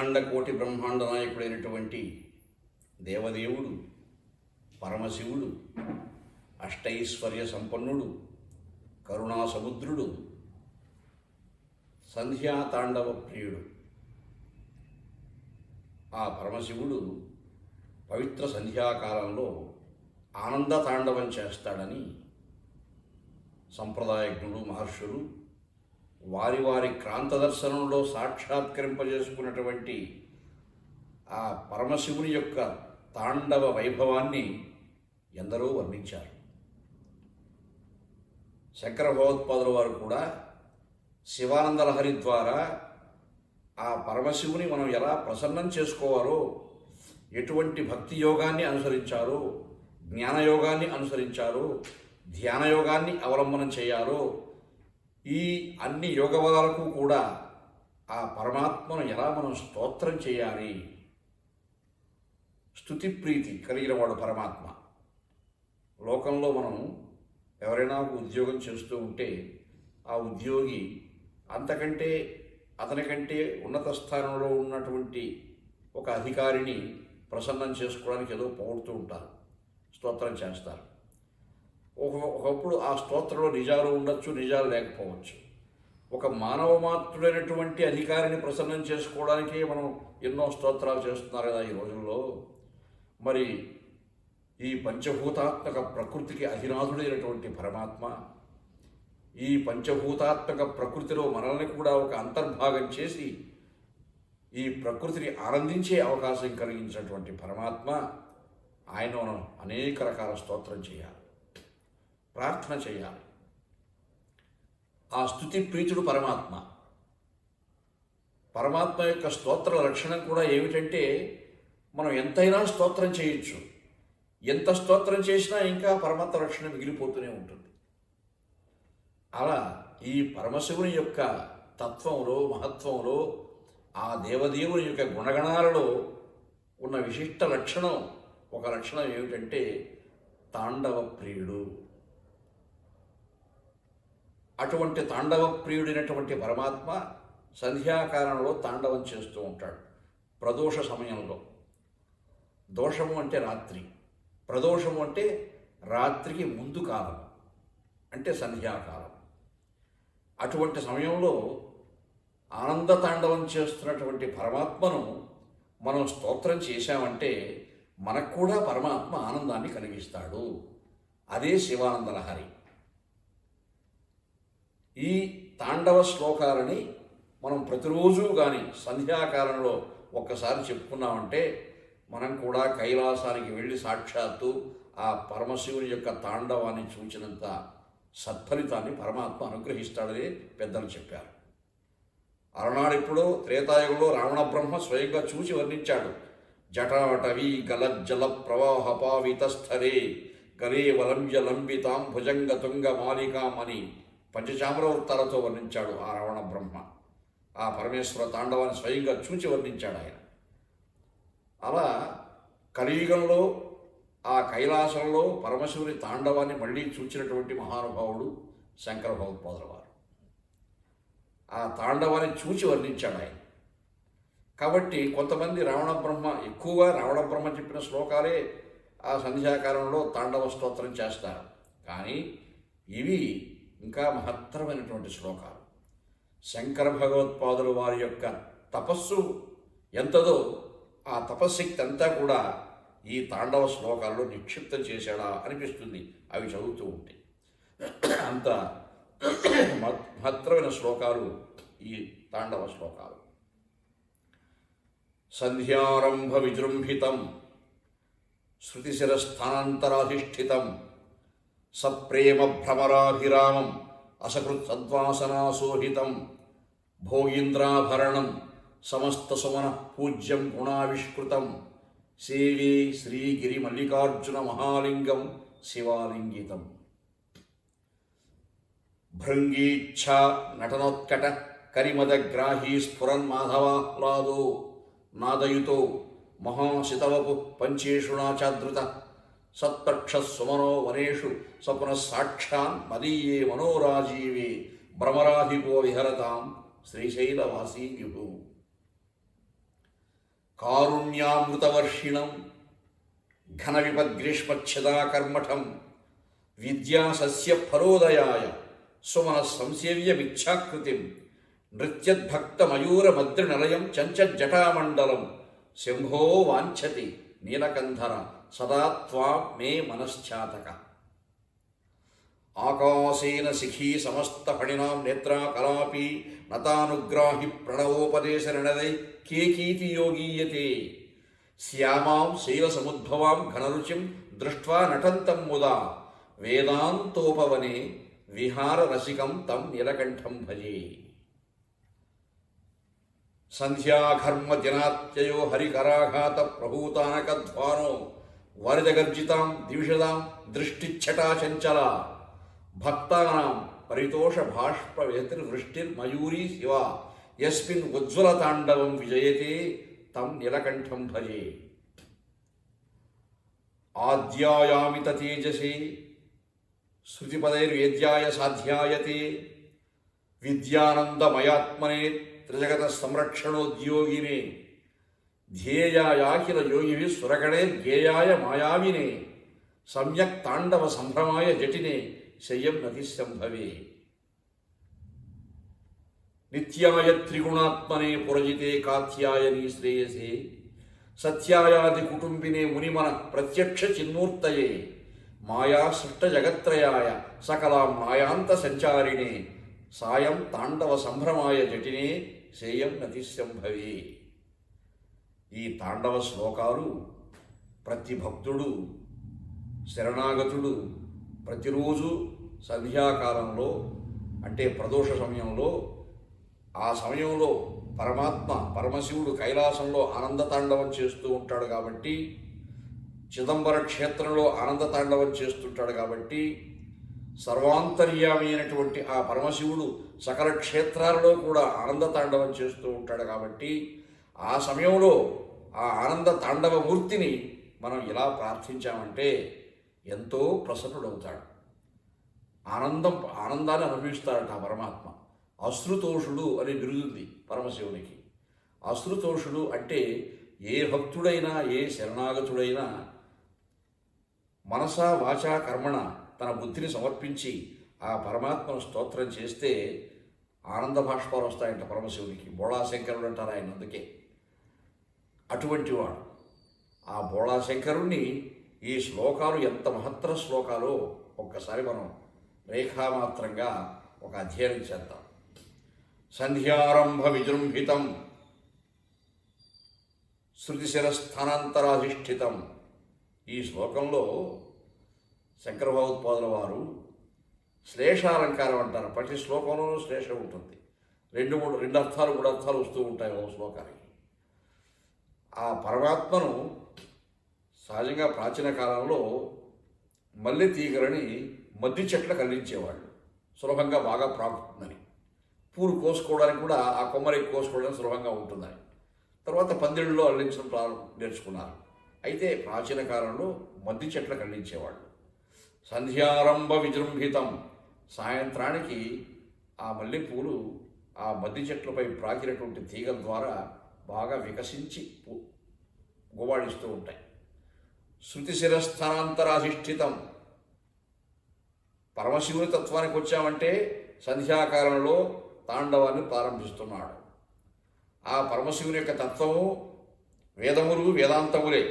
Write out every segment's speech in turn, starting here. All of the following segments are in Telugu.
అఖండ కోటి బ్రహ్మాండ నాయకుడైనటువంటి దేవదేవుడు పరమశివుడు అష్టైశ్వర్య సంపన్నుడు కరుణా సముద్రుడు సంధ్యా తాండవ ప్రియుడు ఆ పరమశివుడు పవిత్ర సంధ్యాకాలంలో ఆనంద తాండవం చేస్తాడని సంప్రదాయజ్ఞులు మహర్షులు వారి వారి క్రాంత దర్శనంలో సాక్షాత్కరింపజేసుకున్నటువంటి ఆ పరమశివుని యొక్క తాండవ వైభవాన్ని ఎందరో వర్ణించారు. శంకర భగవత్పాదుల వారు కూడా శివానంద లహరి ద్వారా ఆ పరమశివుని మనం ఎలా ప్రసన్నం చేసుకోవాలో, ఎటువంటి భక్తి యోగాన్ని అనుసరించారో, జ్ఞానయోగాన్ని అనుసరించారో, ధ్యానయోగాన్ని అవలంబనం చేయాలో, ఈ అన్ని యోగవాదాలకు కూడా ఆ పరమాత్మను ఎలా మనం స్తోత్రం చేయాలి, స్తుతి ప్రీతి కలిగిన వాడు పరమాత్మ. లోకంలో మనం ఎవరైనా ఒక ఉద్యోగం చేస్తూ ఉంటే ఆ ఉద్యోగి అంతకంటే అతనికంటే ఉన్నత స్థానంలో ఉన్నటువంటి ఒక అధికారిని ప్రసన్నం చేసుకోవడానికి ఏదో పొగుడుతూ ఉంటారు, స్తోత్రం చేస్తారు. ఒకప్పుడు ఆ స్తోత్రంలో నిజాలు ఉండొచ్చు, నిజాలు లేకపోవచ్చు. ఒక మానవ మాత్రుడైనటువంటి అధికారిని ప్రసన్నం చేసుకోవడానికే మనం ఎన్నో స్తోత్రాలు చేస్తున్నారు కదా ఈ రోజుల్లో. మరి ఈ పంచభూతాత్మక ప్రకృతికి అధినాథుడైనటువంటి పరమాత్మ ఈ పంచభూతాత్మక ప్రకృతిలో మనల్ని కూడా ఒక అంతర్భాగం చేసి ఈ ప్రకృతిని ఆనందించే అవకాశం కలిగించినటువంటి పరమాత్మ, ఆయన మనం అనేక రకాల స్తోత్రం చేయాలి, ప్రార్థన చేయాలి. ఆ స్తుతి ప్రీతుడు పరమాత్మ. పరమాత్మ యొక్క స్తోత్ర లక్షణం కూడా ఏమిటంటే మనం ఎంతైనా స్తోత్రం చేయొచ్చు, ఎంత స్తోత్రం చేసినా ఇంకా పరమాత్మ రక్షణ మిగిలిపోతూనే ఉంటుంది. అలా ఈ పరమశివుని యొక్క తత్వంలో, మహత్వంలో, ఆ దేవదేవుని యొక్క గుణగణాలలో ఉన్న విశిష్ట లక్షణం, ఒక లక్షణం ఏమిటంటే తాండవ ప్రియుడు. అటువంటి తాండవ ప్రియుడైనటువంటి పరమాత్మ సంధ్యాకాలంలో తాండవం చేస్తూ ఉంటాడు. ప్రదోష సమయంలో, దోషము అంటే రాత్రి, ప్రదోషము అంటే రాత్రికి ముందు కాలం, అంటే సంధ్యాకాలం. అటువంటి సమయంలో ఆనంద తాండవం చేస్తున్నటువంటి పరమాత్మను మనం స్తోత్రం చేశామంటే మనకు కూడా పరమాత్మ ఆనందాన్ని కలిగిస్తాడు. అదే శివానంద లహరి. ఈ తాండవ శ్లోకాలని మనం ప్రతిరోజు కానీ సంధ్యాకాలంలో ఒక్కసారి చెప్పుకున్నామంటే మనం కూడా కైలాసానికి వెళ్ళి సాక్షాత్తు ఆ పరమశివుని యొక్క తాండవాన్ని చూచినంత సత్ఫలితాన్ని పరమాత్మ అనుగ్రహిస్తాడని పెద్దలు చెప్పారు. అలనాడిప్పుడు త్రేతాయుగంలో రావణ బ్రహ్మ స్వయంగా చూసి వర్ణించాడు. జటాటవీ గలజ్జల ప్రవాహ పావితస్థలే గలే వలంబ్య లంబితాం భుజంగ తుంగ మాలికాం అని పంచచామర వృత్తాలతో వర్ణించాడు ఆ రావణ బ్రహ్మ. ఆ పరమేశ్వర తాండవాన్ని స్వయంగా చూచి వర్ణించాడు ఆయన. అలా కలియుగంలో ఆ కైలాసంలో పరమశివుని తాండవాన్ని మళ్ళీ చూచినటువంటి మహానుభావుడు శంకర భగవత్పాదుల వారు. ఆ తాండవాన్ని చూచి వర్ణించాడు ఆయన. కాబట్టి కొంతమంది రావణ బ్రహ్మ, ఎక్కువగా రావణ బ్రహ్మ చెప్పిన శ్లోకాలే ఆ సంధ్యాకాలంలో తాండవ స్తోత్రం చేస్తారు. కానీ ఇవి ఇంకా మహత్తరమైనటువంటి శ్లోకాలు. శంకర భగవత్పాదుల వారి యొక్క తపస్సు ఎంతదో ఆ తపశ్శక్తి అంతా కూడా ఈ తాండవ శ్లోకాల్లో నిక్షిప్తం చేశాడా అనిపిస్తుంది అవి చదువుతూ ఉంటే. అంత మహత్తరమైన శ్లోకాలు ఈ తాండవ శ్లోకాలు. సంధ్యారంభ విజృంభితం శృతిశిరస్థానాంతరాధిష్ఠితం సప్రేమ భ్రమరాభిరామం అసకృత్ సద్వాసనాశోహితం భోగీంద్రాభరణం సమస్త సుమన పూజ్యం గుణావిష్కృతం సేవే శ్రీగిరి మల్లికార్జున మహాలింగం శివాలింగితం. భృంగీచ్ఛ నటనోత్కట కరిమదగ్రాహీ స్ఫురన్ మాధవాహ్లాదో నాదయుతో మహాశితవపు పంచేషు నాచాదృత సత్తక్ష సుమనో వనేషు సపునః సాక్షాన్ మదీయే మనోరాజీవే భ్రమరాధిపో విహరతాం శ్రీశైలవాసీ విభు. కారుణ్యామృతవర్షిణం ఘన విపద్గ్రీష్మచ్ఛదాకర్మఠం విద్యా సస్య ఫలోదయాయ సుమన సంసేవ్యమిచ్ఛాకృతిం నృత్యద్భక్తమయూరమద్రినిలయం చంచజ్జటామండలం శంభో వాంఛతి నీలకంధర సదా త్వాం మే మనశ్చాతక. ఆకాశేన శిఖీ సమస్తఫణినాం నేత్రా కలాపి నతానుగ్రాహి ప్రణవోపదేశరణదై కేకీతి యోగీయతే శ్యామాం శైలసముద్భవాం ఘనరుచిం దృష్ట్వా నటంతం ముదా వేదాంతోపవనే విహారరసికం తం నీలకంఠం భజే. సంధ్యాఘర్మ దినాత్యయో హరికరాఘాత ప్రభూతానకధ్వానో వారిదగర్జితాం దివిషదాం దృష్టిచ్ఛటా చంచల భక్తానాం పరితోష బాష్ప వృష్టిర్మయూరీ శివ యస్మిన్ ఉజ్వల తాండవం విజయతే తం నీలకంఠం భజే. ఆద్యాయామిత తేజసే శృతిపదైర్వేద్యాయ సాధ్యాయతే విద్యానందమయాత్మనే త్రిజగత సంరక్షణోద్యోగినే ధ్యేయాయాఖిల యోగివి సురగణే ధ్యేయాయ మాయావినే సమ్యక్ తాండవ సంభ్రమాయ జటినే శయ్యం నతిశంభవే. నిత్యాయ త్రిగుణాత్మనే పురజితే కాత్యాయనీ శ్రేయసే సత్యాయాది కుటుంబినే మునిమన ప్రత్యక్ష చిన్మూర్తయే మాయా సృష్ట జగత్రయాయ సకలాం మాయాంత సంచారిణే సాయం తాండవ సంభ్రమాయ జటినే శేయం నతిశంభవే. ఈ తాండవ శ్లోకాలు ప్రతి భక్తుడు శరణాగతుడు ప్రతిరోజు సంధ్యాకాలంలో అంటే ప్రదోష సమయంలో ఆ సమయంలో పరమశివుడు కైలాసంలో ఆనందతాండవం చేస్తూ ఉంటాడు కాబట్టి చిదంబర క్షేత్రంలో ఆనందతాండవం చేస్తుంటాడు కాబట్టి సర్వాంతర్యామి అయినటువంటి ఆ పరమశివుడు సకల క్షేత్రాలలో కూడా ఆనందతాండవం చేస్తూ ఉంటాడు కాబట్టి ఆ సమయంలో ఆ ఆనంద తాండవ మూర్తిని మనం ఇలా ప్రార్థించామంటే ఎంతో ప్రసన్నుడవుతాడు. ఆనందాన్ని అనుభవిస్తాడట ఆ పరమాత్మ. అశ్రుతోషుడు అనే బిరుదుంది పరమశివునికి. అశ్రుతోషుడు అంటే ఏ భక్తుడైనా ఏ శరణాగతుడైనా మనసా వాచా కర్మణ తన బుద్ధిని సమర్పించి ఆ పరమాత్మను స్తోత్రం చేస్తే ఆనంద భాష్పాలు వస్తాయంట పరమశివునికి. బోళాశంకరుడు అంటారు ఆయన. అందుకే అటువంటి వాడు ఆ బోళాశంకరుణ్ణి ఈ శ్లోకాలు ఎంత మహత్తర శ్లోకాలో ఒక్కసారి మనం రేఖామాత్రంగా ఒక అధ్యయనం చేద్దాం. సంధ్యారంభ విజృంభితం శృతిశిరస్థానాంతరాధిష్ఠితం. ఈ శ్లోకంలో శంకర భగవత్పాదుల వారు శ్లేషాలంకారం అంటారు. ప్రతి శ్లోకంలోనూ శ్లేషం ఉంటుంది. రెండు అర్థాలు మూడు అర్థాలు వస్తూ ఉంటాయి ఒక శ్లోకానికి. ఆ పరమాత్మను సహజంగా ప్రాచీన కాలంలో మల్లె తీగలని మద్ది చెట్ల కల్లించేవాళ్ళు, సులభంగా బాగా ప్రాకుతుందని. పూలు కోసుకోవడానికి కూడా ఆ కొమ్మరి కోసుకోవడానికి సులభంగా ఉంటుందని. తర్వాత పందిళ్ళలో అల్లించడం నేర్చుకున్నారు. అయితే ప్రాచీన కాలంలో మద్ది చెట్ల కల్లించేవాళ్ళు. సంధ్యారంభ విజృంభితం, సాయంత్రానికి ఆ మల్లెపూలు ఆ మద్ది చెట్లపై ప్రాకినటువంటి తీగల ద్వారా బాగా వికసించి గుబాడిస్తూ ఉంటాయి. శృతిశిరస్థానాంతరాధిష్ఠితం, పరమశివుని తత్వానికి వచ్చామంటే సంధ్యాకాలంలో తాండవాన్ని ప్రారంభిస్తున్నాడు. ఆ పరమశివుని యొక్క తత్వము వేదములు వేదాంతములే.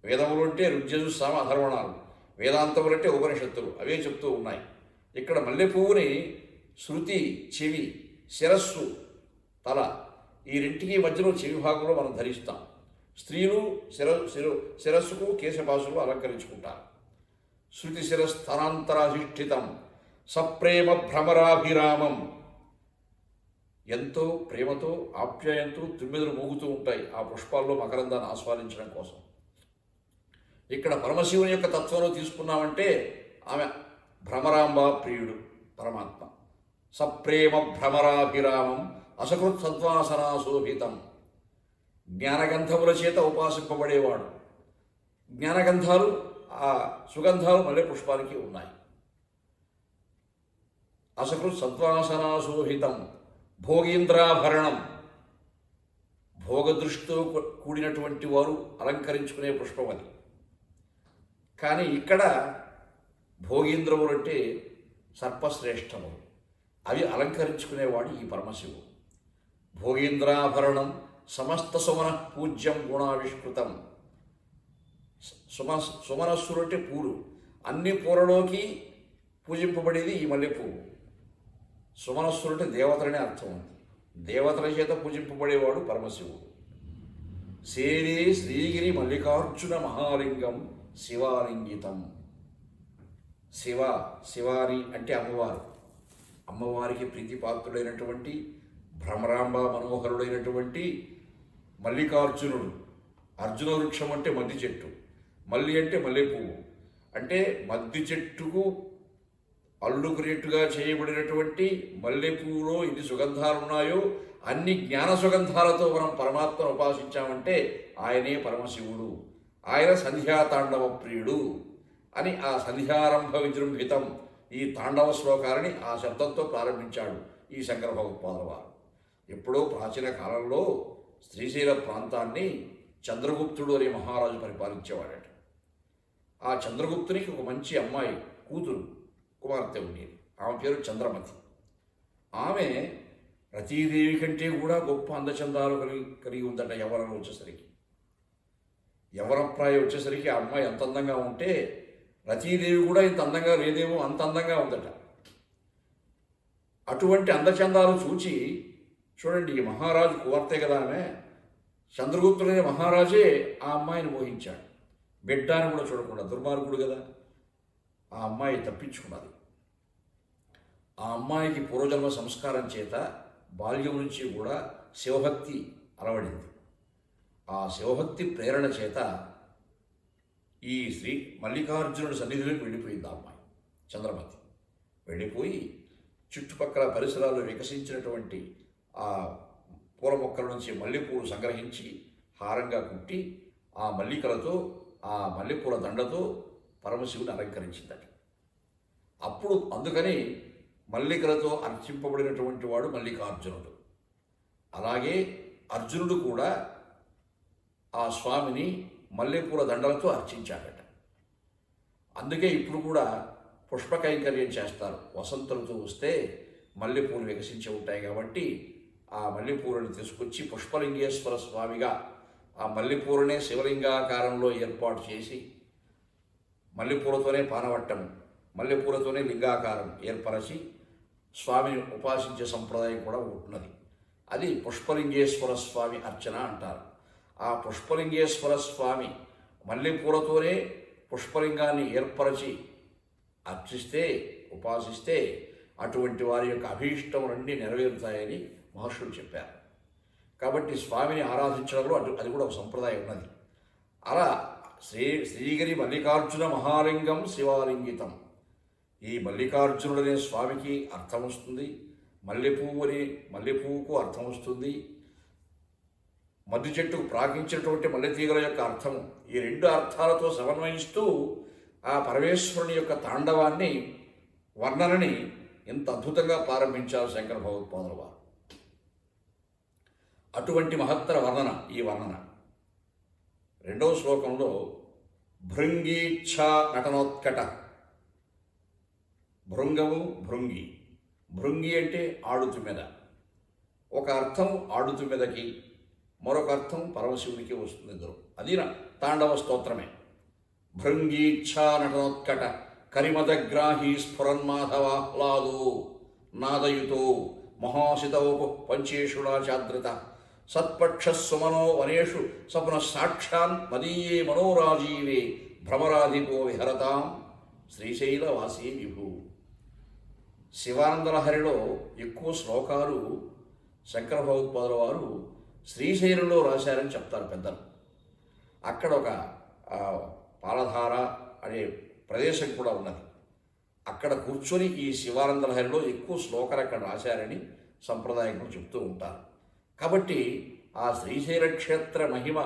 వేదములు అంటే ఋగ్యజు సామ అధర్వణాలు, వేదాంతములు అంటే ఉపనిషత్తులు, అవే చెప్తూ ఉన్నాయి. ఇక్కడ మల్లెపువ్వుని శృతి చెవి, శిరస్సు తల, ఈ రెంటికి మధ్యలో చెవి భాగంలో మనం ధరిస్తాం. స్త్రీలు శిరస్సుకు కేశపాసులు అలంకరించుకుంటారు. శృతి శిరస్థానాంతరాధిష్ఠితం సప్రేమ భ్రమరాభిరామం, ఎంతో ప్రేమతో ఆప్యాయంతో తుమ్మెదలు మోగుతూ ఉంటాయి ఆ పుష్పాల్లో మకరందాన్ని ఆస్వాదించడం కోసం. ఇక్కడ పరమశివుని యొక్క తత్వంలో తీసుకున్నామంటే ఆమె భ్రమరాంబ ప్రియుడు పరమాత్మ. సప్రేమ భ్రమరాభిరామం అసకృత్ సద్వాసనాశోభితం, జ్ఞానగంధముల చేత ఉపాసింపబడేవాడు. జ్ఞానగంధాలు ఆ సుగంధాలు మల్లె పుష్పానికి ఉన్నాయి. అసకృత్ సద్వాసనాశోభితం భోగీంద్రాభరణం, భోగదృష్టితో కూడినటువంటి వారు అలంకరించుకునే పుష్పం అది. కానీ ఇక్కడ భోగీంద్రములు అంటే సర్పశ్రేష్టములు, అవి అలంకరించుకునేవాడు ఈ పరమశివుడు. భోగీంద్రాభరణం సమస్త సుమన పూజ్యం గుణావిష్కృతం. సుమనస్సులు అంటే పూలు, అన్ని పూలలోకి పూజింపబడేది ఈ మల్లెపువ్వు. సుమనస్సులు అంటే దేవతలనే అర్థం ఉంది. దేవతల చేత పూజింపబడేవాడు పరమశివుడు. సేరే శ్రీగిరి మల్లికార్జున మహాలింగం శివాలింగితం. శివాని అంటే అమ్మవారు. అమ్మవారికి ప్రీతిపాత్రుడైనటువంటి భ్రమరాంబ మనోహరుడైనటువంటి మల్లికార్జునుడు. అర్జున వృక్షం అంటే మద్ది చెట్టు, మల్లి అంటే మల్లెపువ్వు. అంటే మద్ది చెట్టుకు అల్లుకునేట్టుగా చేయబడినటువంటి మల్లెపువ్వులో ఎన్ని సుగంధాలు ఉన్నాయో అన్ని జ్ఞాన సుగంధాలతో మనం పరమాత్మను ఉపాసించామంటే ఆయనే పరమశివుడు. ఆయన సంధ్యాతాండవ ప్రియుడు అని ఆ సంధ్యారంభ విజృంభితం ఈ తాండవ శ్లోకాలని ఆ శబ్దంతో ప్రారంభించాడు ఈ శంకర భగవత్పాదుల వారు. ఎప్పుడో ప్రాచీన కాలంలో శ్రీశైల ప్రాంతాన్ని చంద్రగుప్తుడు అనే మహారాజు పరిపాలించేవాడట. ఆ చంద్రగుప్తునికి ఒక మంచి అమ్మాయి కూతురు కుమార్తె ఉండేది. ఆమె పేరు చంద్రమతి. ఆమె రతీదేవి కంటే కూడా గొప్ప అందచందాలు కలిగి ఉందట. యవ్వనం వచ్చేసరికి, యవ్వనప్రాయం వచ్చేసరికి ఆ అమ్మాయి ఎంత అందంగా ఉంటే రతీదేవి కూడా ఇంత అందంగా లేదేమో, అంత అందంగా ఉందట. అటువంటి అందచందాలు చూచి చూడండి, ఈ మహారాజు కుమార్తె కదా ఆమె, చంద్రగుప్తుడనే మహారాజే ఆ అమ్మాయిని మోహించాడు. బిడ్డ అని కూడా చూడకుండా, దుర్మార్గుడు కదా, ఆ అమ్మాయి తప్పించుకున్నది. ఆ అమ్మాయికి పూర్వజన్మ సంస్కారం చేత బాల్యం నుంచి కూడా శివభక్తి అలవడింది. ఆ శివభక్తి ప్రేరణ చేత ఈ శ్రీ మల్లికార్జునుడి సన్నిధిలోకి వెళ్ళిపోయింది ఆ అమ్మాయి చంద్రమతి. వెళ్ళిపోయి చుట్టుపక్కల పరిసరాల్లో వికసించినటువంటి ఆ పూల మొక్కల నుంచి మల్లెపూలు సంగ్రహించి హారంగా కుట్టి ఆ మల్లికలతో, ఆ మల్లెపూల దండతో పరమశివుని అలంకరించిందట. అప్పుడు అందుకని మల్లికలతో అర్చింపబడినటువంటి వాడు మల్లికార్జునుడు. అలాగే అర్జునుడు కూడా ఆ స్వామిని మల్లెపూల దండలతో అర్చించాడట. అందుకే ఇప్పుడు కూడా పుష్ప కైంకర్యం చేస్తారు. వసంత ఋతువు వస్తే మల్లెపూలు వికసించి ఉంటాయి కాబట్టి ఆ మల్లెపూలను తీసుకొచ్చి పుష్పలింగేశ్వర స్వామిగా ఆ మల్లెపూలనే శివలింగాకారంలో ఏర్పాటు చేసి మల్లెపూలతోనే పానవట్టం, మల్లెపూలతోనే లింగాకారం ఏర్పరచి స్వామిని ఉపాసించే సంప్రదాయం కూడా ఉంటున్నది. అది పుష్పలింగేశ్వర స్వామి అర్చన అంటారు. ఆ పుష్పలింగేశ్వర స్వామి మల్లెపూలతోనే పుష్పలింగాన్ని ఏర్పరచి అర్చిస్తే, ఉపాసిస్తే అటువంటి వారి యొక్క అభీష్టములన్నీ నెరవేరుతాయని మహర్షులు చెప్పారు. కాబట్టి స్వామిని ఆరాధించడంలో అది కూడా ఒక సంప్రదాయం ఉన్నది. అలా శ్రీగిరి మల్లికార్జున మహాలింగం శివాలింగితం. ఈ మల్లికార్జునుడనే స్వామికి అర్థం వస్తుంది, మల్లెపువ్వుకు అర్థం వస్తుంది, మద్ది చెట్టుకు ప్రాకించినటువంటి మల్లెతీగల యొక్క అర్థము. ఈ రెండు అర్థాలతో సమన్వయిస్తూ ఆ పరమేశ్వరుని యొక్క తాండవాన్ని, వర్ణనని ఎంత అద్భుతంగా ప్రారంభించారు శంకర భగవత్పాదుల వారు. అటువంటి మహత్తర వర్ణన ఈ వర్ణన. రెండవ శ్లోకంలో భృంగీచ్ఛా నటనోత్కట. భృంగము, భృంగి. భృంగి అంటే ఆడుతుమెద. ఒక అర్థం ఆడుతుమెదకి, మరొక అర్థం పరమశివునికి వస్తుంది. ఇద్దరు అది తాండవ స్తోత్రమే. భృంగీచ్ఛా నటనోత్కట కరిమదగ్రాహి స్ఫురన్మాధవాహ్లాదో నాదయుతో మహాసితవపు పంచేషుడాచాద్రత సత్పక్షస్సుమనో వనేషు సపున సాక్షాన్ మదీయే మనోరాజీవే భ్రమరాధిపో విహరతాం శ్రీశైలవాసీ విభు. శివానందలహరిలో ఎక్కువ శ్లోకాలు శంకర భగవత్పాదుల వారు శ్రీశైలంలో రాశారని చెప్తారు పెద్దలు. అక్కడ ఒక పాలధార అనే ప్రదేశం కూడా ఉన్నది. అక్కడ కూర్చొని ఈ శివానందలహరిలో ఎక్కువ శ్లోకాలు అక్కడ రాశారని సంప్రదాయంలో చెప్తూ ఉంటారు. కాబట్టి ఆ శ్రీశైల క్షేత్ర మహిమ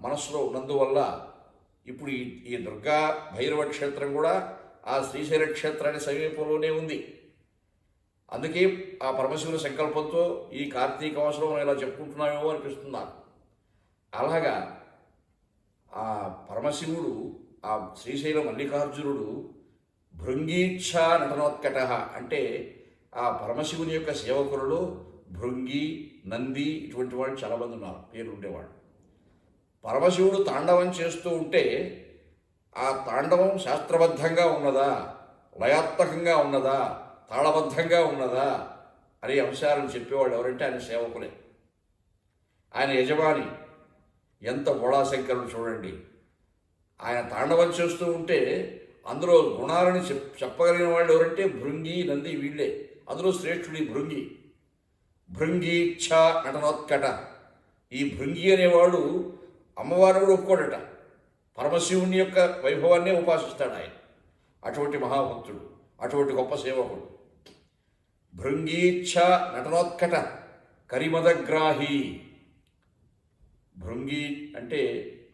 మనస్సులో ఉన్నందువల్ల ఇప్పుడు ఈ దుర్గా భైరవ క్షేత్రం కూడా ఆ శ్రీశైల క్షేత్రానికి సమీపంలోనే ఉంది. అందుకే ఆ పరమశివుని సంకల్పంతో ఈ కార్తీక మాసంలో మనం ఇలా చెప్పుకుంటున్నామేమో అనిపిస్తుంది నాకు. అలాగా ఆ పరమశివుడు, ఆ శ్రీశైల మల్లికార్జునుడు భృంగీచ్ఛ నటనోత్కట అంటే ఆ పరమశివుని యొక్క సేవకులలో భృంగి, నంది ఇటువంటి వాళ్ళు చాలామంది ఉన్నారు, పేరు ఉండేవాళ్ళు. పరమశివుడు తాండవం చేస్తూ ఉంటే ఆ తాండవం శాస్త్రబద్ధంగా ఉన్నదా, లయాత్మకంగా ఉన్నదా, తాళబద్ధంగా ఉన్నదా అనే అంశాలను చెప్పేవాళ్ళు ఎవరంటే ఆయన సేవకులే. ఆయన యజమాని ఎంత బోళాశంకరుడు చూడండి. ఆయన తాండవం చేస్తూ ఉంటే అందులో గుణాలను చెప్పగలిగిన వాళ్ళు ఎవరంటే భృంగి, నంది వీళ్ళే. అందులో శ్రేష్ఠుడి భృంగి. భృంగీచ్ఛ నటనోత్కట. ఈ భృంగి అనేవాడు అమ్మవారు కూడా ఒప్పుకోడట, పరమశివుని యొక్క వైభవాన్నే ఉపాసిస్తాడు ఆయన. అటువంటి మహాభక్తుడు, అటువంటి గొప్ప సేవకుడు. భృంగీచ్ఛ నటనోత్కట కరిమదగ్రాహి. భృంగి అంటే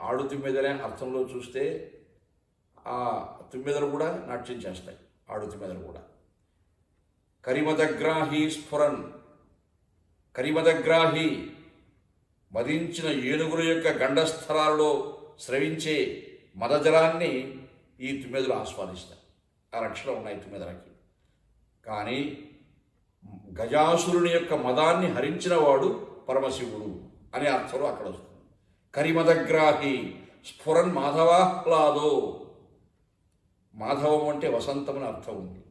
ఆడు తుమ్మెదనే అర్థంలో చూస్తే ఆ తుమ్మెదలు కూడా నాట్యం చేస్తాయి, ఆడు తుమ్మెదలు కూడా. కరిమదగ్రాహి స్ఫురన్. కరిమదగ్రాహి మదించిన ఏనుగుల యొక్క గండస్థలాలలో స్రవించే మదజలాన్ని ఈ తుమ్మెదలు ఆస్వాదిస్తాయి. ఆ రక్షణ ఉన్నాయి తుమ్మెదలకి. కానీ గజాసురుని యొక్క మదాన్ని హరించిన వాడు పరమశివుడు అనే అర్థంలో అక్కడ వస్తుంది. కరిమదగ్రాహి స్ఫురన్ మాధవాహ్లాదో. మాధవం అంటే వసంతం అని అర్థం ఉంది.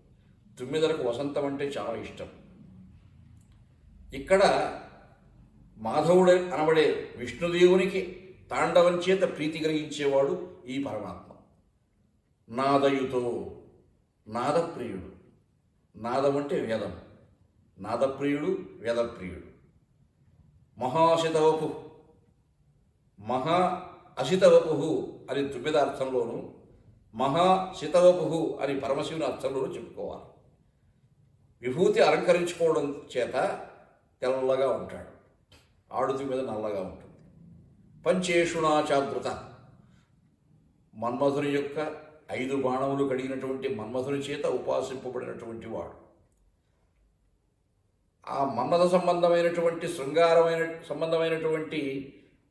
తుమ్మెదలకు వసంతం అంటే చాలా ఇష్టం. ఇక్కడ మాధవుడు అనబడే విష్ణుదేవునికి తాండవం చేత ప్రీతి కలిగించేవాడు ఈ పరమాత్మ. నాదయుతో, నాదప్రియుడు. నాదం అంటే వేదం. నాదప్రియుడు, వేదప్రియుడు. మహాశితవపు, మహా అశితవపు అని తుమ్మెద అర్థంలోనూ, మహాశితవపు అని పరమశివుని అర్థంలోనూ చెప్పుకోవాలి. విభూతి అలంకరించుకోవడం చేత తెల్లగా ఉంటాడు, ఆడుతు మీద నల్లగా ఉంటుంది. పంచేషుణాచాదృత. మన్మధుని యొక్క 5 బాణములు కడిగినటువంటి మన్మధుని చేత ఉపాసింపబడినటువంటి వాడు. ఆ మన్మథ సంబంధమైనటువంటి శృంగారమైన సంబంధమైనటువంటి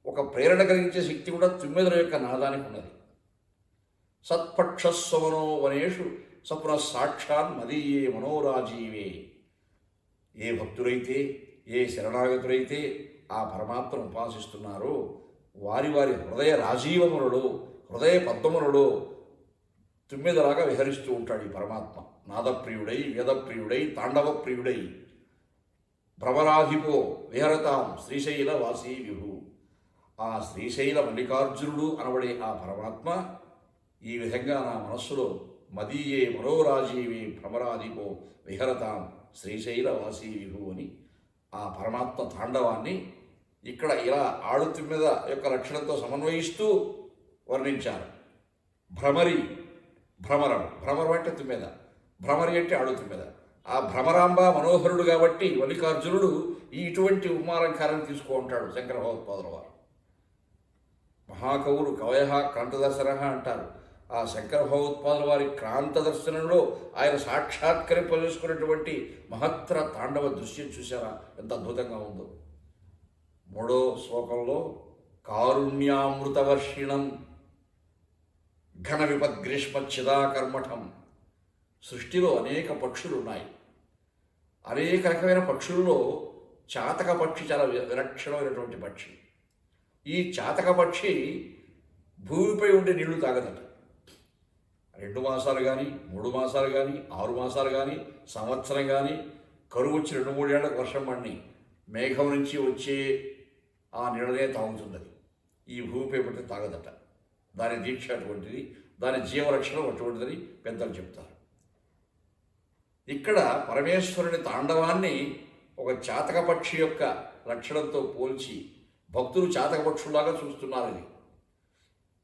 ఒక ప్రేరణ కలిగించే శక్తి కూడా తుమ్మెదల యొక్క నాదానికి ఉన్నది. సత్పక్షస్వమనో వనేషు సపున సాక్షాన్ మదీయే మనోరాజీవే. ఏ భక్తులైతే, ఏ శరణాగతులైతే ఆ పరమాత్మను ఉపాసిస్తున్నారో వారి వారి హృదయ రాజీవములలో, హృదయ పద్మములలో తుమ్మెదలాగా విహరిస్తూ ఉంటాడు ఈ పరమాత్మ. నాదప్రియుడై, వేదప్రియుడై, తాండవప్రియుడై. భ్రమరాధిపో విహరతాం శ్రీశైల వాసీ విభు. ఆ శ్రీశైల మల్లికార్జునుడు అనబడే ఆ పరమాత్మ ఈ విధంగా నా మనస్సులో మదీయే మనోరాజీవే భ్రమరాధిపో విహరతాం శ్రీశైల వాసీ విభు అని ఆ పరమాత్మ తాండవాన్ని ఇక్కడ ఇలా ఆడుతుమ్మెద యొక్క లక్షణంతో సమన్వయిస్తూ వర్ణించారు. భ్రమరి, భ్రమరం. భ్రమరం అంటే తుమ్మెద, భ్రమరి అంటే ఆడుతుమ్మెద. ఆ భ్రమరాంబ మనోహరుడు కాబట్టి మల్లికార్జునుడు ఇటువంటి ఉపమాలంకారాన్ని తీసుకుంటాడు శంకర భగవత్పాదుల వారు. మహాకవులు కవయ క్రాంతదర్శన అంటారు. ఆ శంకర భగవత్పాదుల వారి క్రాంత దర్శనంలో ఆయన సాక్షాత్కరింపజేసుకున్నటువంటి మహత్తర తాండవ దృశ్యం చూసారా, ఎంత అద్భుతంగా ఉందో. 3వ శ్లోకంలో కారుణ్యామృతవర్షిణం ఘన విపద్గ్రీష్మచ్చిదాకర్మఠం. సృష్టిలో అనేక పక్షులు ఉన్నాయి. అనేక రకమైన పక్షుల్లో చాతక పక్షి చాలా విలక్షణమైనటువంటి పక్షి. ఈ చాతక పక్షి భూమిపై ఉండే నీళ్లు తాగదట. 2 మాసాలు కానీ, 3 మాసాలు కానీ, 6 మాసాలు కానీ, సంవత్సరం కానీ, కరువు వచ్చి 2-3 ఏళ్లకు వర్షం పడి మేఘం నుంచి వచ్చే ఆ నీడనే తాగుతున్నది. ఈ భూమిపై పడితే తాగదట. దాని దీక్ష అటువంటిది, దాని జీవరక్షణ అటువంటిదని పెద్దలు చెప్తారు. ఇక్కడ పరమేశ్వరుని తాండవాన్ని ఒక చాతక పక్షి యొక్క లక్షణంతో పోల్చి భక్తులు చాతక పక్షులాగా చూస్తున్నారు. ఇది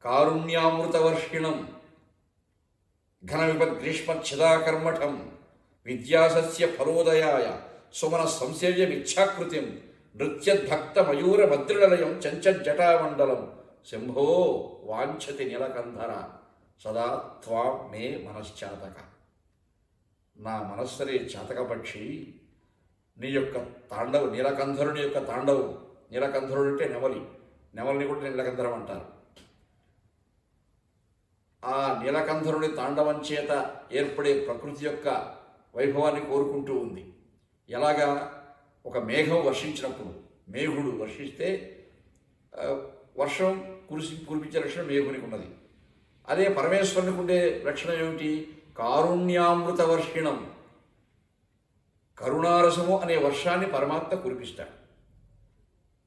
కారుణ్యామృతవర్షిణం ఘన విపద్గ్రీష్మచ్చిదాకర్మఠం విద్యాసస్య ఫలోదయాయ సుమన సంసేవ్యమిచ్ఛాకృతిం నృత్యద్భక్త మయూర భద్రిలయం చంచజ్జటామండలం శంభో వాంఛతి నీలకంధర సదా త్వాం మే మనశ్చాతక. నా మనస్సరే చాతక పక్షి నీ యొక్క తాండవు, నీలకంధరుని యొక్క తాండవు. నీలకంధరుడు అంటే నెమలి. నెమలిని కూడా నీలకంఠరం అంటారు. ఆ నీలకంఠరుని తాండవం చేత ఏర్పడే ప్రకృతి యొక్క వైభవాన్ని కోరుకుంటూ ఉంది. ఎలాగా? ఒక వర్షించినప్పుడు, మేఘుడు వర్షిస్తే వర్షం కురిపించే లక్షణం మేఘునికి ఉన్నది. అదే పరమేశ్వరునికి ఉండే లక్షణం ఏమిటి? కారుణ్యామృత వర్షిణం. కరుణారసము అనే వర్షాన్ని పరమాత్మ కురిపిస్తాడు.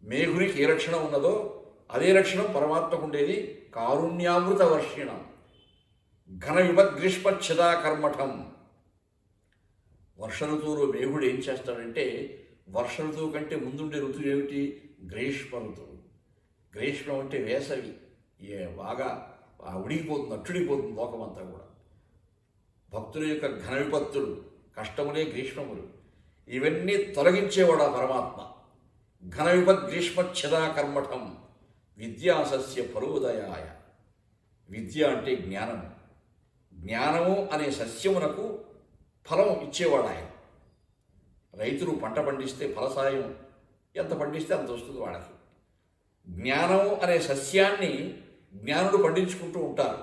మేఘునికి ఏ లక్షణం ఉన్నదో అదే లక్షణం పరమాత్మకు ఉండేది. కారుణ్యామృత వర్షిణం. ఘన విభద్గ్రీష్మచ్ఛదా కర్మఠం. వర్ష ఋతువులో మేఘుడు ఏం చేస్తాడంటే, వర్ష ఋతువు కంటే ముందుండే ఋతువు ఏమిటి? గ్రీష్మ ఋతువు. గ్రీష్మం అంటే వేసవి. బాగా ఉడిగిపోతుంది, అట్టుడిపోతుంది లోకమంతా కూడా. భక్తుల యొక్క ఘన విపత్తులు, కష్టములే గ్రీష్మములు, ఇవన్నీ తొలగించేవాడు ఆ పరమాత్మ. ఘన విపద్గ్రీష్మచ్ఛదా కర్మఠం విద్యాసస్య ఫలోదయాయ. విద్య అంటే జ్ఞానము. జ్ఞానము అనే సస్యమునకు ఫలం ఇచ్చేవాడు ఆయన. రైతులు పంట పండిస్తే ఫలసాయం ఎంత పండిస్తే అంత వస్తుంది వాళ్ళకి. జ్ఞానము అనే సస్యాన్ని జ్ఞానులు పండించుకుంటూ ఉంటారు.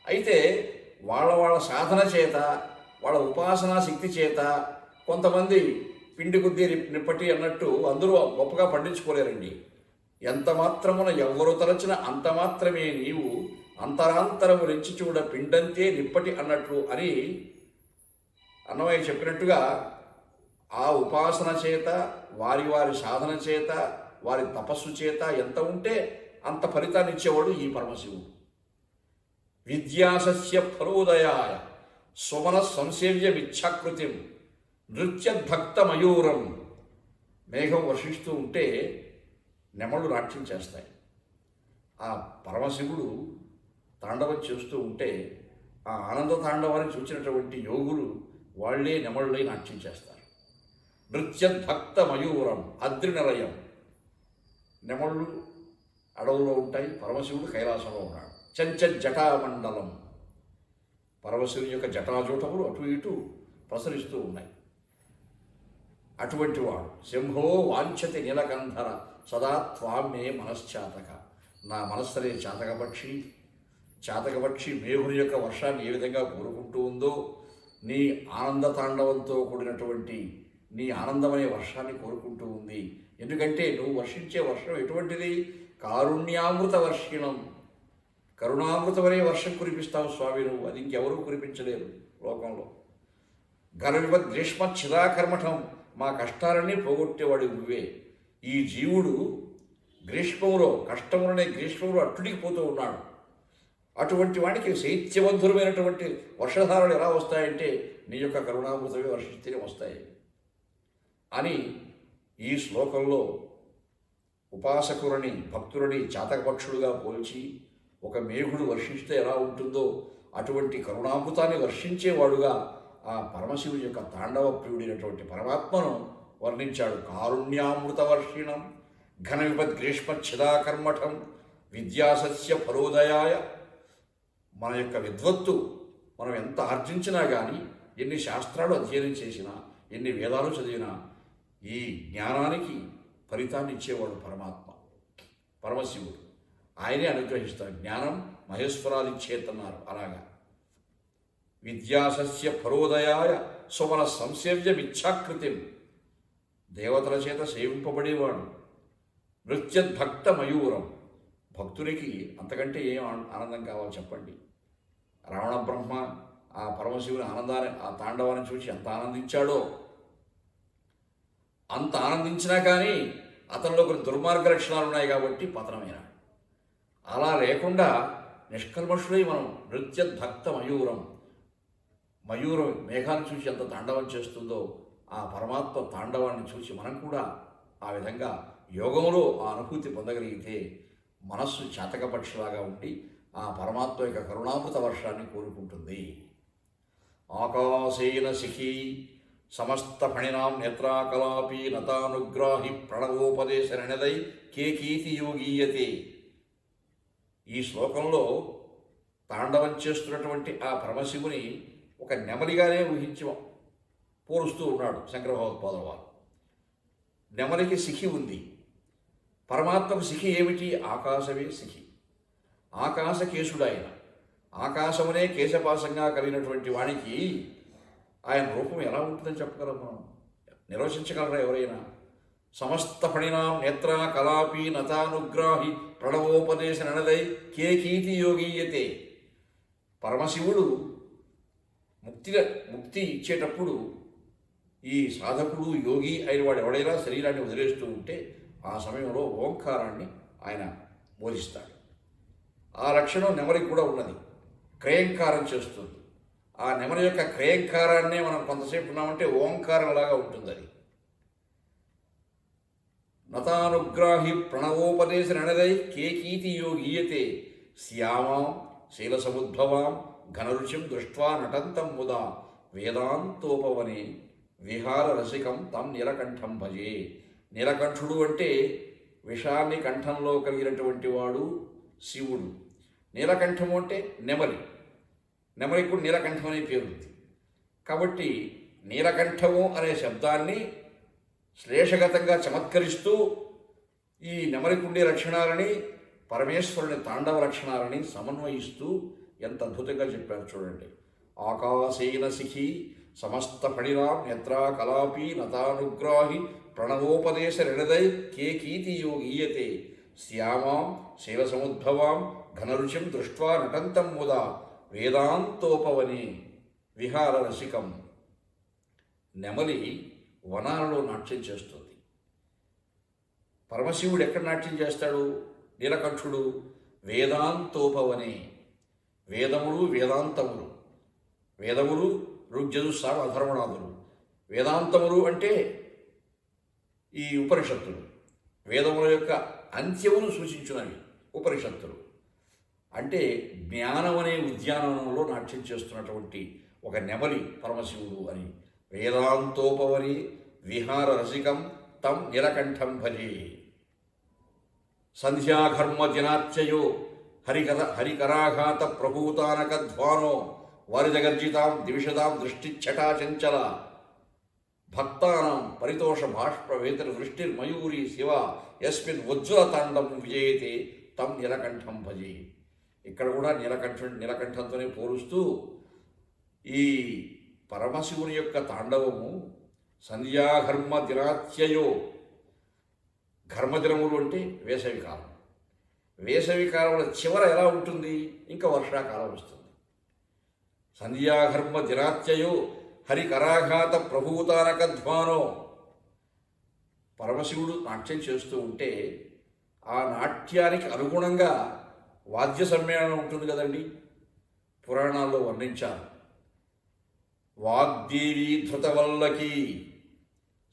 అయితే వాళ్ళ సాధన చేత, వాళ్ళ ఉపాసనా శక్తి చేత కొంతమంది పిండి కొద్దీ నిప్పటి అన్నట్టు అందరూ గొప్పగా పండించుకోలేరండి. ఎంత మాత్రమున ఎవ్వరు తలచిన అంత మాత్రమే నీవు అంతరాంతరము రెంచి చూడ పిండంతే నిప్పటి అన్నట్లు అని అన్నమయ్య చెప్పినట్టుగా, ఆ ఉపాసన చేత, వారి సాధన చేత, వారి తపస్సు చేత ఎంత ఉంటే అంత ఫలితాన్ని ఇచ్చేవాడు ఈ పరమశివుడు. విద్యాసస్య ఫలోదయాయ సుమన సంసేవ్య మిచ్ఛాకృతిం నృత్యద్భక్త మయూరం. మేఘం వర్షిస్తూ ఉంటే నెమళ్ళు నాట్యం చేస్తాయి. ఆ పరమశివుడు తాండవం చేస్తూ ఉంటే ఆ ఆనంద తాండవాన్ని చూసినటువంటి యోగులు వాళ్లే నెమళ్ళై నాట్యం చేస్తారు. నృత్యద్భక్త మయూరం అద్రినిలయం. నెమళ్ళు అడవుల్లో ఉంటాయి, పరమశివుడు కైలాసంలో ఉన్నాడు. జటామండలం. పరమశివుని యొక్క జటాజూటములు అటు ఇటు ప్రసరిస్తూ ఉన్నాయి. అటువంటి వాడు శంభో వాంఛతి నీలకంధర సదా త్వామే మనశ్చాతక. నా మనస్సరే చాతకపక్షి మేఘుని యొక్క వర్షాన్ని ఏ విధంగా కోరుకుంటూ ఉందో, నీ ఆనంద తాండవంతో కూడినటువంటి నీ ఆనందమనే వర్షాన్ని కోరుకుంటూ ఉంది. ఎందుకంటే నువ్వు వర్షించే వర్షం ఎటువంటిది? కారుణ్యామృత వర్షిణం. కరుణామృతమనే వర్షం కురిపిస్తావు స్వామి నువ్వు. అది ఇంకెవరూ కురిపించలేరు లోకంలో. ఘన విభద్గ్రీష్మచ్ఛదా కర్మఠం. మా కష్టాలన్నీ పోగొట్టేవాడు నువ్వే. ఈ జీవుడు కష్టములనే గ్రీష్మంలో అట్టుడికి పోతూ ఉన్నాడు. అటువంటి వాడికి శైత్యవంతురమైనటువంటి వర్షధారాలు ఎలా వస్తాయంటే నీ యొక్క కరుణామృతమే వర్షిస్తేనే వస్తాయి అని ఈ శ్లోకంలో ఉపాసకులని, భక్తులని చాతకపక్షులుగా పోల్చి, ఒక మేఘుడు వర్షిస్తే ఎలా ఉంటుందో అటువంటి కరుణామృతాన్ని వర్షించేవాడుగా ఆ పరమశివుని యొక్క తాండవ ప్రియుడైనటువంటి పరమాత్మను వర్ణించాడు. కారుణ్యామృత వర్షిణం ఘన విభద్గ్రీష్మచ్ఛదా కర్మఠం విద్యాసస్య ఫలోదయాయ. మన యొక్క విద్వత్తు మనం ఎంత ఆర్జించినా కానీ, ఎన్ని శాస్త్రాలు అధ్యయనం చేసినా, ఎన్ని వేదాలు చదివినా ఈ జ్ఞానానికి ఫలితాన్ని ఇచ్చేవాడు పరమశివుడు. ఆయనే అనుగ్రహిస్తాడు. జ్ఞానం మహేశ్వరాదిచ్చేతన్నారు. అలాగా విద్యాసస్య ఫలోదయాయ సుమన సంసేవ్యమిచ్ఛాకృతిం. దేవతల చేత సేవింపబడేవాడు. నృత్యద్భక్త మయూరం. భక్తునికి అంతకంటే ఏం ఆనందం కావాలో చెప్పండి? రావణ బ్రహ్మ ఆ పరమశివుని ఆనందాన్ని, ఆ తాండవాన్ని చూసి ఎంత ఆనందించాడో, అంత ఆనందించినా కానీ అతనిలో కొన్ని దుర్మార్గ లక్షణాలు ఉన్నాయి కాబట్టి పతనమైనాడు. అలా లేకుండా నిష్కల్మషులై మనం నృత్యద్భక్త మయూరం మేఘాన్ని చూసి ఎంత తాండవం చేస్తుందో ఆ పరమాత్మ తాండవాన్ని చూసి మనం కూడా ఆ విధంగా యోగంలో ఆ అనుభూతి పొందగలిగితే మనస్సు చాతకపక్షలాగా ఉండి ఆ పరమాత్మ యొక్క కరుణామృత వర్షాన్ని కోరుకుంటుంది. ఆకాశేన శిఖీ సమస్త ఫణినాం నేత్రాకలాపి నతానుగ్రాహి ప్రణవోపదేశ రణదై కేకీతి యోగీయతే. ఈ శ్లోకంలో తాండవం చేస్తున్నటువంటి ఆ పరమశివుని ఒక నెమలిగానే ఊహించి పోలుస్తూ ఉన్నాడు శంకర భగవత్పాదుల వారు. నెమలికి శిఖి ఉంది. పరమాత్మకు శిఖి ఏమిటి? ఆకాశమే శిఖి. ఆకాశకేశుడు ఆయన. ఆకాశమునే కేశపాసంగా కలిగినటువంటి వానికి ఆయన రూపం ఎలా ఉంటుందని చెప్పగలం మనం? నిర్వచించగలరా ఎవరైనా? సమస్త ఫణినాం నేత్రా కలాపి నతానుగ్రాహి ప్రణవోపదేశ నడదై కేకీతి యోగీయతే. పరమశివుడు ముక్తి ఇచ్చేటప్పుడు ఈ సాధకుడు యోగి అయిన వాడు ఎవడైనా శరీరాన్ని వదిలేస్తూ ఉంటే ఆ సమయంలో ఓంకారాన్ని ఆయన బోధిస్తాడు. ఆ లక్షణం నెమలికి కూడా ఉన్నది. క్రయంకారం చేస్తుంది. ఆ నెమలి యొక్క క్రయంకారాన్నే మనం కొంతసేపు ఉన్నామంటే ఓంకారంలాగా ఉంటుంది అది. నతానుగ్రాహి ప్రణవోపదేశ నడదై కేకీతి యోగీయతే శ్యామాం శైలసముద్భవాం ఘనరుచిం దృష్ట్వా నటంతం ముదా వేదాంతోపవనే విహార రసికం తం నీలకంఠం భజే. నీలకంఠుడు అంటే విషాన్ని కంఠంలో కలిగినటువంటి వాడు శివుడు. నీలకంఠము అంటే నెమలి. నెమలికి కూడా నీలకంఠం అనే పేరు ఉంది. కాబట్టి నీలకంఠము అనే శబ్దాన్ని శ్లేషగతంగా చమత్కరిస్తూ ఈ నెమలికి ఉండే లక్షణాలని పరమేశ్వరుని తాండవ లక్షణాలని సమన్వయిస్తూ ఎంత అద్భుతంగా చెప్పారు చూడండి. ఆకాశేన శిఖి సమస్త ఫణినాం నేత్రా కలాపి నతానుగ్రాహి ప్రణవోపదేశ రిణదై కేకీతి యోగీయతే శ్యామాం శైలసముద్భవాం ఘనరుచిం దృష్ట్వా నటంతం ముదా వేదాంతోపవనే విహార రసికం. నెమలి వనాలలో నాట్యం చేస్తుంది. పరమశివుడు ఎక్కడ నాట్యం చేస్తాడు? నీలకంఠుడు వేదాంతోపవనే. వేదములు వేదాంతములు, వేదములు ఋగ్యజుస్సామ అధర్వణాదులు, వేదాంతములు అంటే ఈ ఉపనిషత్తులు, వేదముల యొక్క అంత్యమును సూచించున్నవి ఉపనిషత్తులు. అంటే జ్ఞానం అనే ఉద్యానవనంలో నాట్యం చేస్తున్నటువంటి ఒక నెమలి పరమశివుడు అని. వేదాంతోపవని విహార రసికం తం నీలకంఠం భజే. సంధ్యాఘర్మ దినాత్యయో హరికరాఘాత ప్రభూతానకధ్వానో వారిదగర్జితాం దివిషదాం దృష్టిచ్చటాచంచల భక్తానాం పరితోష బాష్పవేతరి వృష్టిర్మయూరి శివ యస్మిన్ ఉజ్వల తాండం విజయతే తం నీలకంఠం భజే. ఇక్కడ కూడా నీలకంఠంతోనే పోలుస్తూ ఈ పరమశివుని యొక్క తాండవము సంధ్యాఘర్మ దినాత్యయో. ఘర్మదినములు అంటే వేసవికాలం. వేసవికాలంలో చివర ఎలా ఉంటుంది? ఇంకా వర్షాకాలం వస్తుంది. సంధ్యాఘర్మ దినాత్యయో హరికరాఘాత ప్రభూతానకధ్వానో. పరమశివుడు నాట్యం చేస్తూ ఉంటే ఆ నాట్యానికి అనుగుణంగా వాద్య సమ్మేళనం ఉంటుంది కదండి. పురాణాల్లో వర్ణించారు. వాగ్దేవి ధృతవల్లకి,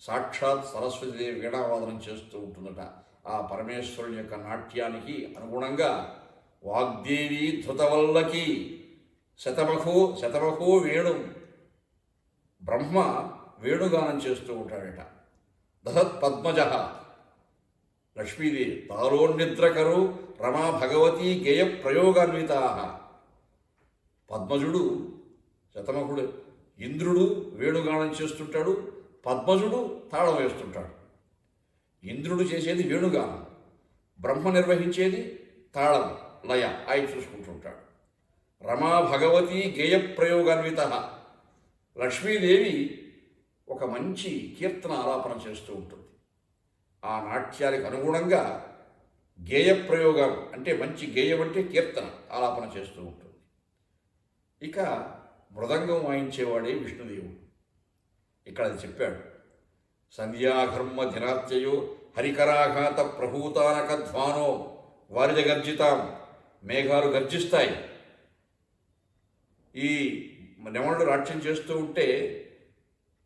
సాక్షాత్ సరస్వతీదేవి వీణావాదనం చేస్తూ ఉంటుందట. ఆ పరమేశ్వరుని యొక్క నాట్యానికి అనుగుణంగా వాగ్దేవి ధృతవల్లకి శతమఖో వేణు. బ్రహ్మ వేణుగానం చేస్తూ ఉంటాడట. దహత్ పద్మజ లక్ష్మీదేవి తారోన్నిద్రకరు రమా భగవతి గేయ ప్రయోగాన్విత. పద్మజుడు శతమఖుడు ఇంద్రుడు వేణుగానం చేస్తుంటాడు, పద్మజుడు తాళం వేస్తుంటాడు. ఇంద్రుడు చేసేది వేణుగానం, బ్రహ్మ నిర్వహించేది తాళం లయ ఆయన చూసుకుంటుంటాడు. రమా భగవతి గేయ ప్రయోగాన్విత. లక్ష్మీదేవి ఒక మంచి కీర్తన ఆలాపన చేస్తూ ఉంటుంది. ఆ నాట్యానికి అనుగుణంగా గేయ ప్రయోగం అంటే మంచి గేయం అంటే కీర్తన ఆలాపన చేస్తూ ఉంటుంది. ఇక మృదంగం వాయించేవాడే విష్ణుదేవుడు. ఇక్కడ అది చెప్పాడు. సంధ్యాఘర్మ దినాత్యయో హరికరాఘాత ప్రభూతానకధ్వానో వారిద గర్జితాం. మేఘాలు గర్జిస్తాయి. ఈ నెమళ్ళు నాట్యం చేస్తూ ఉంటే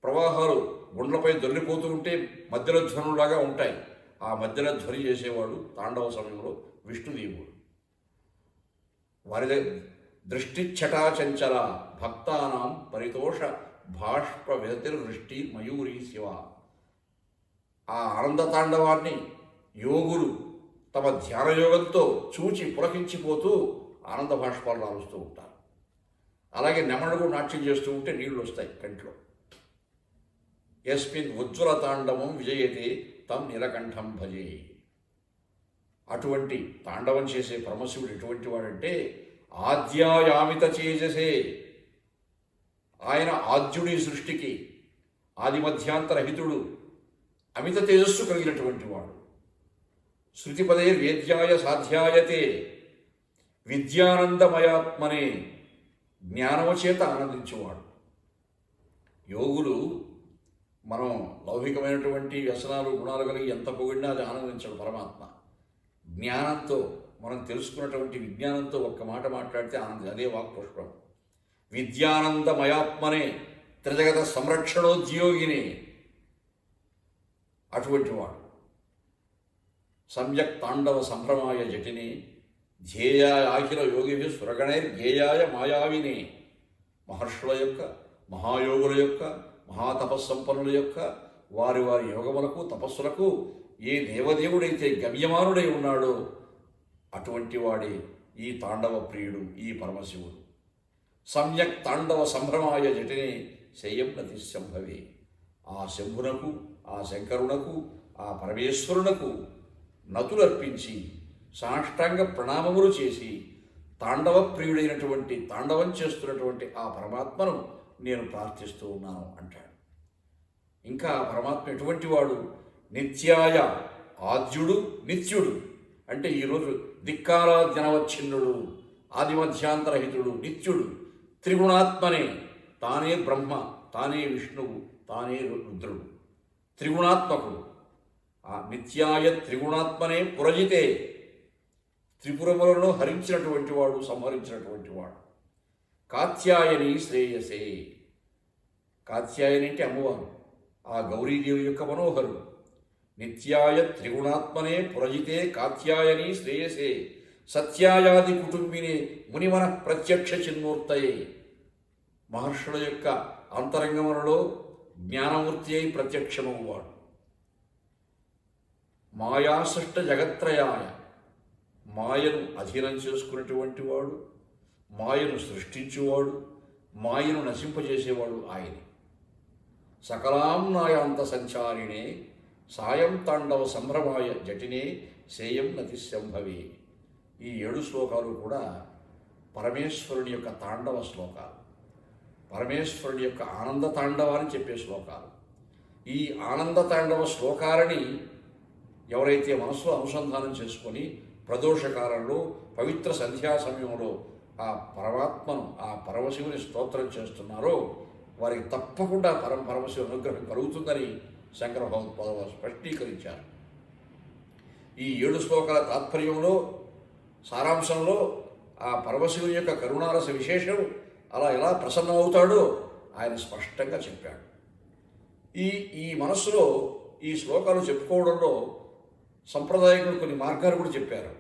ప్రవాహాలు గుండ్లపై దొర్లిపోతూ ఉంటే మధ్యలో ధ్వనులాగా ఉంటాయి. ఆ మధ్యలో ధ్వని చేసేవాడు తాండవ సమయంలో విష్ణుదేవుడు. వారిద దృష్టిచ్చటాచంచల భక్తానాం పరితోష బాష్ప వృష్టి మయూరి శివ. ఆ ఆనంద తాండవాన్ని యోగులు తమ ధ్యానయోగంతో చూచి పులకించిపోతూ ఆనంద బాష్పాలు రాలుస్తూ ఉంటారు. అలాగే నెమళ్ళు నాట్యం చేస్తూ ఉంటే నీళ్లు వస్తాయి కంట్లో. యస్మిన్ ఉజ్వల తాండవం విజయతే తం నీలకంఠం భజే. అటువంటి తాండవం చేసే పరమశివుడు ఎటువంటి వాడంటే ఆద్యాయామిత చేజసే. ఆయన ఆద్యుడి సృష్టికి ఆది మధ్యాంతరహితుడు, అమిత తేజస్సు కలిగినటువంటి వాడు. శృతిపదే వేద్యాయ సాధ్యాయతే, విద్యానందమయాత్మనే, జ్ఞానము చేత ఆనందించేవాడు. యోగులు మనం లౌకికమైనటువంటి వ్యసనాలు గుణాలు కలిగి ఎంత పొగిడినా అది ఆనందించడు పరమాత్మ. జ్ఞానంతో మనం తెలుసుకున్నటువంటి విజ్ఞానంతో ఒక్క మాట మాట్లాడితే ఆనందం, అదే వాక్పుష్పం. విద్యానందమయాత్మనే, త్రిజగత సంరక్షణోద్యోగిని, అటువంటి వాడు. సమ్యక్ తాండవ సంభ్రమాయ జటిని, ధ్యేయాయ అఖిల యోగిభి సురగణైర్ ధ్యేయాయ మాయావిని. మహర్షుల యొక్క, మహాయోగుల యొక్క, మహాతపస్సంపన్నుల యొక్క వారి వారి యోగములకు తపస్సులకు ఏ దేవదేవుడైతే గమ్యమానుడై ఉన్నాడో అటువంటి వాడే ఈ తాండవ ప్రియుడు, ఈ పరమశివుడు. సమ్యక్ తాండవ సంభ్రమాయ జటిని శయ్యం నతి శంభవే. ఆ శంభునకు, ఆ శంకరునకు, ఆ పరమేశ్వరునకు నతులర్పించి సాష్టాంగ ప్రణామములు చేసి తాండవ ప్రియుడైనటువంటి, తాండవం చేస్తున్నటువంటి ఆ పరమాత్మను నేను ప్రార్థిస్తూ ఉన్నాను అంటాడు. ఇంకా పరమాత్మ ఎటువంటి వాడు? నిత్యాయ, ఆద్యుడు, నిత్యుడు. అంటే ఈరోజు దిక్కారాధ్యనవచ్ఛిన్నుడు, ఆదిమధ్యాంతరహితుడు, నిత్యుడు, త్రిగుణాత్మనే. తానే బ్రహ్మ, తానే విష్ణువు, తానే రుద్రుడు, త్రిగుణాత్మకుడు. ఆ నిత్యాయ త్రిగుణాత్మనే పురజితే, త్రిపురములను హరించినటువంటి వాడు, సంహరించినటువంటి వాడు. కాత్యాయని శ్రేయసే. కాత్యాయని అంటే అమ్మవారు, ఆ గౌరీదేవి యొక్క మనోహరుడు. నిత్యాయ త్రిగుణాత్మనే పురజితే కాత్యాయని శ్రేయసే, సత్యాయాది కుటుంబిని మునిమన ప్రత్యక్ష చిన్మూర్తయే. మహర్షుల యొక్క అంతరంగములలో జ్ఞానమూర్తి అయి ప్రత్యక్షమవువాడు. మాయాసృష్ట జగత్రయాయ, మాయను అధీనం చేసుకున్నటువంటి వాడు, మాయను సృష్టించువాడు, మాయను నశింపజేసేవాడు ఆయనే. సకలాంనాయాంత సంచారిణే, సాయం తాండవ సంభ్రమాయ జటినే, శేయం నతి శంభవే. ఈ 7 శ్లోకాలు కూడా పరమేశ్వరుని యొక్క తాండవ శ్లోకాలు, పరమేశ్వరుని యొక్క ఆనంద తాండవాన్ని చెప్పే శ్లోకాలు. ఈ ఆనంద తాండవ శ్లోకాలని ఎవరైతే మనసులో అనుసంధానం చేసుకొని ప్రదోషకాలంలో, పవిత్ర సంధ్యా సమయంలో ఆ పరమాత్మను, ఆ పరమశివుని స్తోత్రం చేస్తున్నారో వారికి తప్పకుండా పరమశివుని అనుగ్రహం కలుగుతుందని శంకర భగవత్పాదులు స్పష్టీకరించారు. ఈ 7 శ్లోకాల తాత్పర్యంలో, సారాంశంలో ఆ పరమశివుని యొక్క కరుణారస విశేషం అలా ఎలా ప్రసన్నమవుతాడో ఆయన స్పష్టంగా చెప్పాడు. ఈ మనస్సులో ఈ శ్లోకాలు చెప్పుకోవడంలో సంప్రదాయకులు కొన్ని మార్గాలు కూడా చెప్పారు.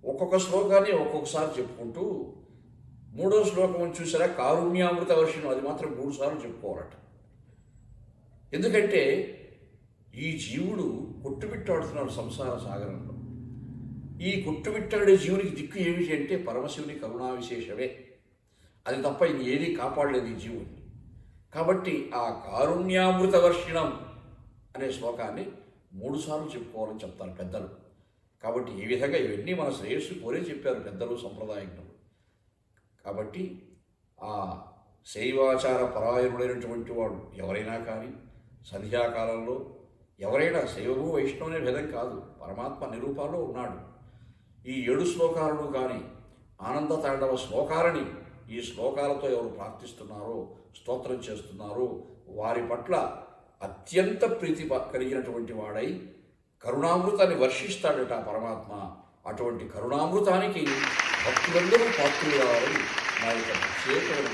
ఒక్కొక్క శ్లోకాన్ని ఒక్కొక్కసారి చెప్పుకుంటూ 3వ శ్లోకం చూసారా, కారుణ్యామృత వర్షం, అది మాత్రం 3 సార్లు చెప్పుకోవాలట. ఎందుకంటే ఈ జీవుడు కొట్టుమిట్టాడుతున్నాడు సంసార సాగరంలో. ఈ కొట్టుమిట్టాడే జీవునికి దిక్కు ఏమిటి అంటే పరమశివుని కరుణా విశేషమే, అది తప్ప ఇంకేదీ కాపాడలేదు ఈ జీవుని. కాబట్టి ఆ కారుణ్యామృత వర్షిణం అనే శ్లోకాన్ని 3 సార్లు చెప్పుకోవాలని చెప్తారు పెద్దలు. కాబట్టి ఈ విధంగా ఇవన్నీ మన శ్రేయస్సు కోరే చెప్పారు పెద్దలు, సంప్రదాయజ్ఞులు. కాబట్టి ఆ శైవాచార పరాయణుడైనటువంటి వాడు ఎవరైనా కానీ సంధ్యాకాలంలో ఎవరైనా శైవము వైష్ణవనే భేదం కాదు, పరమాత్మ నిరూపాల్లో ఉన్నాడు. ఈ 7 శ్లోకాలను కానీ ఆనంద తాండవ శ్లోకాలని ఈ శ్లోకాలతో ఎవరు ప్రార్థిస్తున్నారో, స్తోత్రం చేస్తున్నారో వారి పట్ల అత్యంత ప్రీతి కలిగినటువంటి వాడై కరుణామృతాన్ని వర్షిస్తాడట పరమాత్మ. అటువంటి కరుణామృతానికి భక్తులందరూ పాత్రులు కావాలని నా యొక్క ప్రత్యేకమైన